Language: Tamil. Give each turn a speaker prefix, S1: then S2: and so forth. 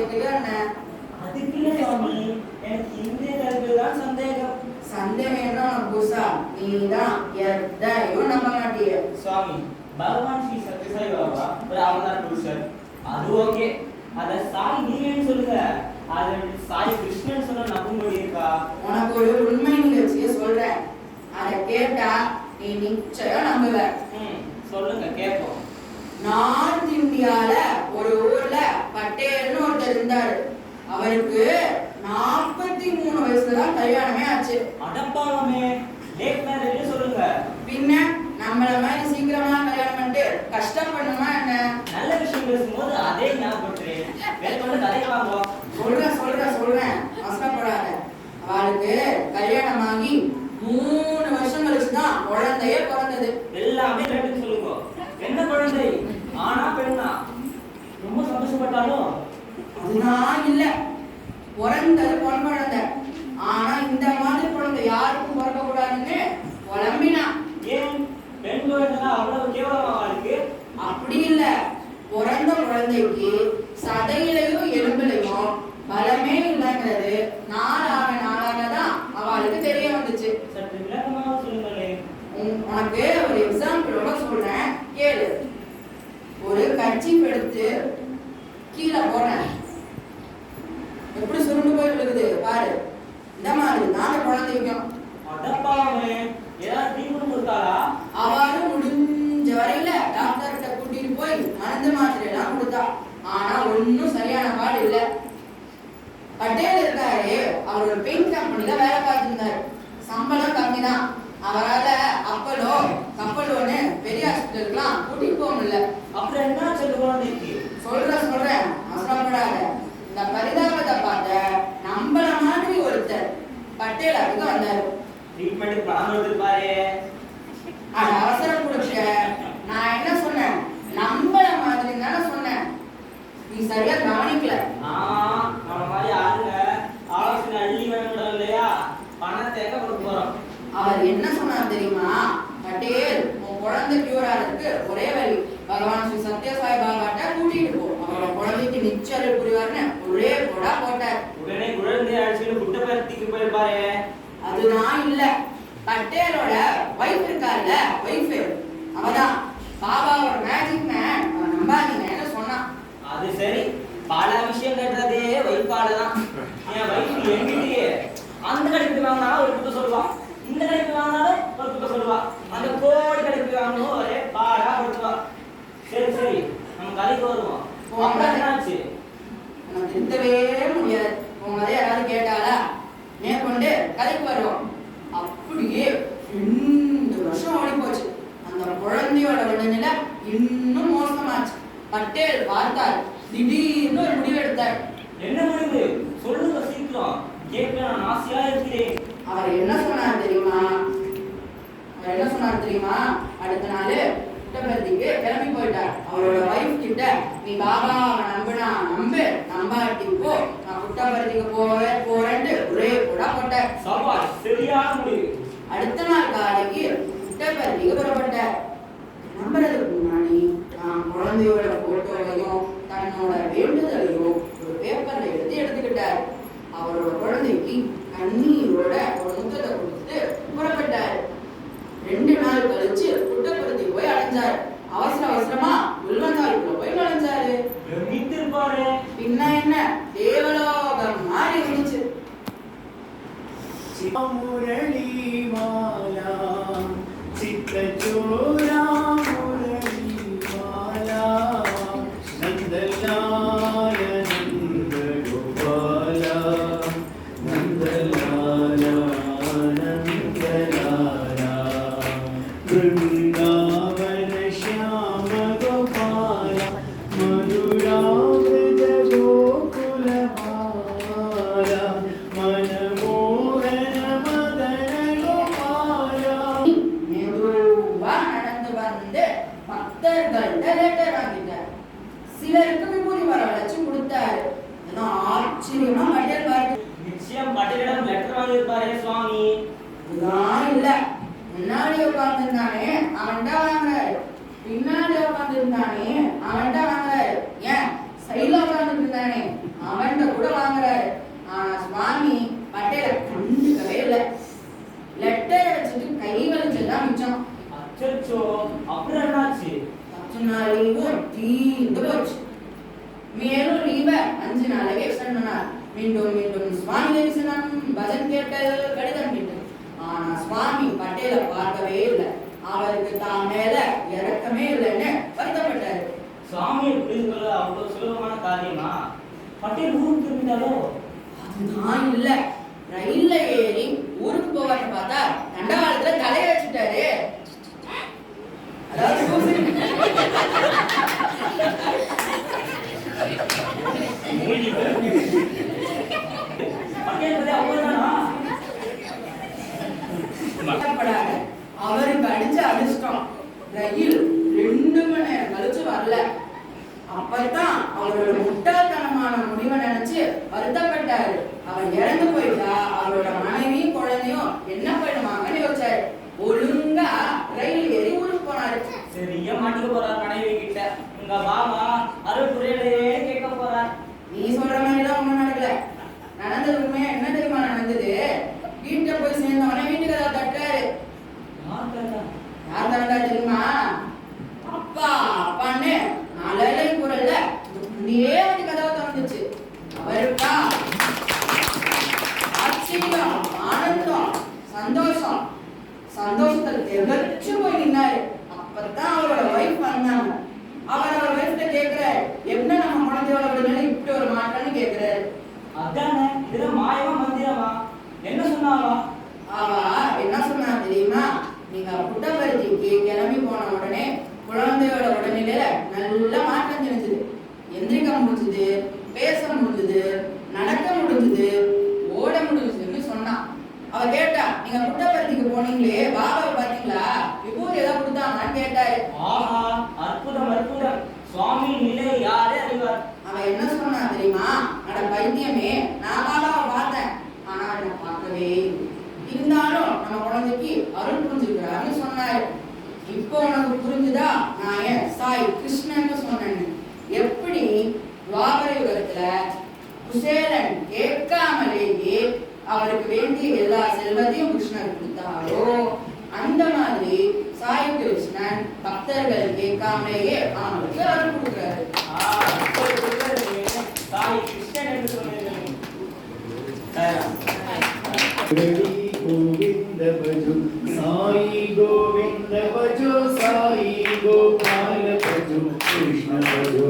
S1: சந்தேகத்துக்கு என்ன?
S2: அதுக்கு இல்ல சுவாமி, எனக்கு இந்திய கல்வியில் தான் சந்தேகம்.
S1: சந்தேகம் என்ன புதுசா? நீதான் எதையும் நம்ப மாட்டிய
S2: சுவாமி, பகவான் ஸ்ரீ சத்யசாய் பாபா ஒரு அவதார புருஷர், அது ஓகே. அத சாய் நீங்கன்னு சொல்லுங்க, அது சாய் கிருஷ்ணன் சொன்ன நம்பும்படி இருக்கா?
S1: உனக்கு ஒரு உண்மை நிகழ்ச்சியை சொல்றேன், அதை கேட்டா நீ நிச்சயம் நம்புவ.
S2: சொல்லுங்க கேட்போம்.
S1: நார்த் இந்தியால ஒரு ஊர்ல பட்டேல்னு ஒருத்தர் இருந்தாரு. அவருக்கு 43 வயசுலதான் கல்யாணமே ஆச்சு.
S2: அடப்பாவமே, லேட் மேரேஜ் சொல்லுங்க.
S1: பின்ன நம்மள மாதிரி சீக்கிரமா கல்யாணம் பண்ணிட்டு கஷ்டம் பண்ணுமா என்ன?
S2: நல்ல விஷயம் பேசும்போது அதே ஞாபகப்படுத்துறேன். மேற்கொண்டு கதை வாங்குவோம்.
S1: சொல்றேன் அவசரப்படாத. அவளுக்கு கல்யாணம் ஆகி 3 வருஷம் கழிச்சுதான் குழந்தையே பிறந்தது.
S2: எல்லாமே கரெக்ட் சொல்லுங்க. என்ன குழந்தை? ஆனா பெண்ணா? ரொம்ப சந்தோஷப்பட்டாலும்
S1: அதுதான் இல்ல, பிறந்தது பொன் குழந்தை. ஆனா இந்த மாதிரி குழந்தை யாருக்கும் பிறக்க கூடாதுன்னு புலம்பினா.
S2: ஏன் பெண் குழந்தை அவ்வளவு கேவலமா இருக்கு?
S1: அப்படி இல்ல, பிறந்த குழந்தைக்கு சதையிலையும் எலும்புலையும் பலமே இல்லைங்கிறது நாளாக அவளுக்கு தெரிய வந்துச்சு.
S2: சற்று விளக்கமாக சொல்லுங்களே.
S1: உனக்கு ஒரு எக்ஸாம்பிளோட சொல்றேன் கேளு. ஒரு கர்ச்சீப் எடுத்து கீழே போடுறேன், எப்படி சுருண்டு போய் விழுகுது பாரு. இந்த மாதிரி தான் குழந்தைக்கும்.
S2: அடப்பாவே, ஏதாவது ட்ரீட்மெண்ட் கொடுத்தாளா?
S1: அவளும் முடிஞ்ச வரையில டாக்டர்கிட்ட கூட்டிட்டு போய் மருந்து மாத்திரை எல்லாம் கொடுத்தா. ஆனா ஒன்னும் சரியான பாடு இல்ல. பட்டேல் இருக்காரு, அவர் ஒரு பெயிண்ட் கம்பெனில வேலை பார்த்திருந்தாரு. சம்பளம் கம்மி தான். அவரால கப்பலோன்னு பெரிய ஹாஸ்பிட்டலுக்குலாம் கூட்டிட்டு போக முடியல.
S2: அப்புறம் என்ன சொல்லு குழந்தைக்கு?
S1: சொல்றேன் அவசரப்படாத. இந்த பரிதாபத்தை பார்த்த நம்மள மாதிரி ஒருத்தர் பட்டேல் அதுக்கு வந்தாரு.
S2: ட்ரீட்மெண்ட் பணம் எடுத்துப்பாரு.
S1: அது அவசரம் கொடுக்க நான் என்ன சொன்னேன்? நம்மள மாதிரி தானே சொன்னேன், நீ சரியா கவனிக்கல.
S2: நம்ம மாதிரி ஆளுங்க ஆலோசனை அள்ளி வேணும் இல்லையா? பணத்தை எங்க கொடுக்க போறோம்?
S1: அவர் என்ன சொன்னார் தெரியுமா? பட்டேல், உன் குழந்தை கியூர் ஆகிறதுக்கு ஒரே வழி, பகவான் ஸ்ரீ சத்யசாய் பாபாட்ட கூட்டிட்டு போ. அவரோட குழந்தைக்கு நிச்சயம் புரிவார்னு ஒரே போடா போட்டார்.
S2: உடனே குழந்தை அடிச்சுட்டு புட்டபர்த்திக்கு போயிருப்பாரு.
S1: அதுதான் இல்ல, பட்டேலோட வைஃப் இருக்கார்ல, வைஃப் அவதான் பாபாவோட மேஜிக் மேன். நம்பாதீங்கன்னு சொன்னான்.
S2: அது சரி, பல விஷயம் கேட்டதே வைஃபால தான். என் வைஃப் என்கிட்டயே அந்த கடைக்கு வாங்கினா ஒரு குத்த சொல்லுவான், இந்த கடைக்கு வாங்கினாலும் ஒரு குத்த சொல்லுவா, அந்த கோடி கடைக்கு வாங்கணும் ஒரே பாடா படுத்துவா. சரி நம்ம கடைக்கு வருவோம். என்னாச்சு?
S1: நம்ம திருத்தவே முடியாது. உங்க அதை யாராவது கேட்டாலா மேற்கொண்டு கதைக்கு வருவோம். அப்படியே 2 வருஷம் ஓடி போச்சு. அந்த குழந்தையோட உடல்நிலை இன்னும் மோசமாச்சு. பட்டேல் பார்த்தார், திடீர்னு ஒரு முடிவு எடுத்தார்.
S2: என்ன முடிவு? சொல்லுங்க சீக்கிரம், கேட்க நான் ஆசையா இருக்கிறேன்.
S1: அவர் என்ன சொன்னார் தெரியுமா? அடுத்த நாள் புட்டபர்த்திக்கு கிளம்பி போயிட்டார். அவரோட வைஃப் கிட்ட, நீ பாபாவை நம்புனா நம்பு, நம்பாட்டி போ, நான் புட்டபர்த்திக்கு போறேன்ட்டு ஒரே கூட போட்டார்.
S2: சவால் சரியான முடிவு.
S1: அடுத்த நாள் காலைக்கு புட்டபர்த்திக்கு புறப்பட்டார். நம்புறதுக்கு முன்னாடி நான் குழந்தையோட போட்டோவையும் தன்னோட வேண்டுதலையும் ஒரு பேப்பர்ல எடுத்துக்கிட்டார். அவரோட குழந்தைக்கு கண்ணீரோட ஒரு முத்தத்தை கொடுத்து புறப்பட்டார். 2 நாள் கழிச்சு புட்டபர்த்தி போய் அடைஞ்சாரு. அவசரமா உள்வந்தாளுக்குள்ள போய் நுழைஞ்சாரு. பின்ன என்ன, தேவலோகம் மாறி இருந்துச்சு.
S3: முரளி மாலா சித்தச்சோரா முரளி மாலா நந்தலாய நந்த கோபாலா நந்தலாலா நந்தலாலா பிருந்தாவன ஷ்யாம கோபாலா மதுரா விருத கோகுல மாலா மனமோகன மதன கோபாலா.
S1: மெதுவா நடந்து வந்து பக்தர்கள்ட்ட லெட்டர் வாங்கிட்டார். சிலருக்கு விபூதி வரவழைச்சு கொடுத்தாரு. ஆச்சரியமா பட்டேல் பார்த்து,
S2: நிச்சயம் பட்டேலிடம் லெட்டர் வாங்கியிருப்பாரே சுவாமி.
S1: இதுதான் இல்ல, முன்னாடி உட்கார்ந்துருந்தானே அவன்கிட்ட வாங்குறாரு, பின்னாடி உட்கார்ந்துருந்தானே அவன்கிட்ட வாங்குறாரு, ஏன் சைடுல உட்கார்ந்துட்டு இருந்தானே அவன் நாள் லீவும் தீர்ந்து போச்சு. மேலும் லீவை 5 நாளைக்கு எக்ஸ்டெண்ட் பண்ணார். மீண்டும் மீண்டும் சுவாமி தரிசனம், பஜன் கேட்டல், கடிதம் கேட்டல். ஆனா சுவாமி பட்டேலை பார்க்கவே இல்லை. அவருக்கு தான் மேல இறக்கமே இல்லைன்னு வருத்தப்பட்டாரு.
S2: சுவாமி புரிந்துகொள்ள அவ்வளவு சுலபமான காரியமா? பட்டேல் ஊருக்கு திரும்பிட்டாரோ?
S1: அதுதான் இல்ல. ரயில்ல ஏறி ஊருக்கு போவான்னு பார்த்தா தண்டவாளத்துல தலைய வச்சுட்டாரு. அதாவது அவருக்கு அடிச்ச அதிர்ஷ்டம் ரயில் 2 மணி நேரம் கழிச்சு வரல. அப்பதான் அவரோட முட்டாள்தனமான முடிவை நினைச்சு வருத்தப்பட்டாரு. அவர் இறந்து போயிட்டா அவரோட மனைவியும் குழந்தையும் என்ன பண்ணுவாங்கன்னு யோசிச்சாரு. ஒழுங்கா ரயில் ஏறி ஊருக்கு போனாரு.
S2: சரியா மாட்டிக்க போறார் மனைவி கிட்ட. உங்க பாபா அருள் புரியலையே கேட்க போறார்.
S1: நீ சொல்ற மாதிரிலாம் ஒண்ணும் நடக்கல. நடந்தது உண்மையா என்ன தெரியுமா நடந்தது? வீட்டுல போய் சேர்ந்தவனே வீட்டுக்கு ஏதாவது தட்டாரு. யார் தண்டா தெரியுமா? அப்பா அப்பான்னு நாளையில குரல்ல முன்னே வந்து கதவை திறந்துச்சு. அவருக்கா ஆச்சரியம், ஆனந்தம், சந்தோஷம். சந்தோஷத்துல தெளிச்சு போய் நின்னாரு. அப்பதான் அவரோட வைஃப் வந்தாங்க. அவர் வைஃப்ட கேக்குறாரு, என்ன நம்ம குழந்தையோட உடனே இப்படி ஒரு மாற்றம்னு கேக்குறாரு.
S2: அதானே, இதெல்லாம் மாயமா மந்திரமா? என்ன சொன்னாவா?
S1: அவா என்ன சொன்னா தெரியுமா? நீங்க புட்டபர்த்திக்கு கிளம்பி போன உடனே குழந்தையோட உடல்நிலையில நல்ல மாற்றம் தெரிஞ்சது. எந்திரிக்க முடிஞ்சது, பேச முடிஞ்சது, நடக்க முடிஞ்சது, ஓட முடிஞ்சதுன்னு சொன்னா. அவ கேட்டா, நீங்க புட்டபர்த்திக்கு போனீங்களே, பாபாவை பாத்தீங்களா? விபூதி ஏதாவது கொடுத்தாங்கன்னு கேட்டாரு.
S2: ஆஹா, அற்புதம் அற்புதம். சுவாமி நிலை யாரே அறிவார்.
S1: அவன் என்ன சொன்னா தெரியுமா? அட பைத்தியமே, நான் பாபாவை பார்த்தேன், ஆனா என்ன பார்க்கவே இல்லை. இருந்தாலும் நம்ம குழந்தைக்கு அருள் புரிஞ்சுக்கிறாருன்னு சொன்னாரு. இப்போ உனக்கு புரிஞ்சுதா நான் ஏன் சாய் கிருஷ்ணன்னு சொன்னேன்னு? எப்படி துவாபர யுகத்துல குசேலன் கேட்காமலேயே அவருக்கு வேண்டிய எல்லா செல்வத்தையும் கிருஷ்ணர் கொடுத்தாரோ, அந்த மாதிரி சாய் கிருஷ்ணன் பக்தர்கள் கேட்காமலேயே அவங்களுக்கு அருள் கொடுக்குறாரு.
S2: சாய் கிருஷ்ணன் என்று சொன்னீர்கள்.
S3: गोविंद भजो साई गोविंद भजो साई गोपाल भजो कृष्ण भजो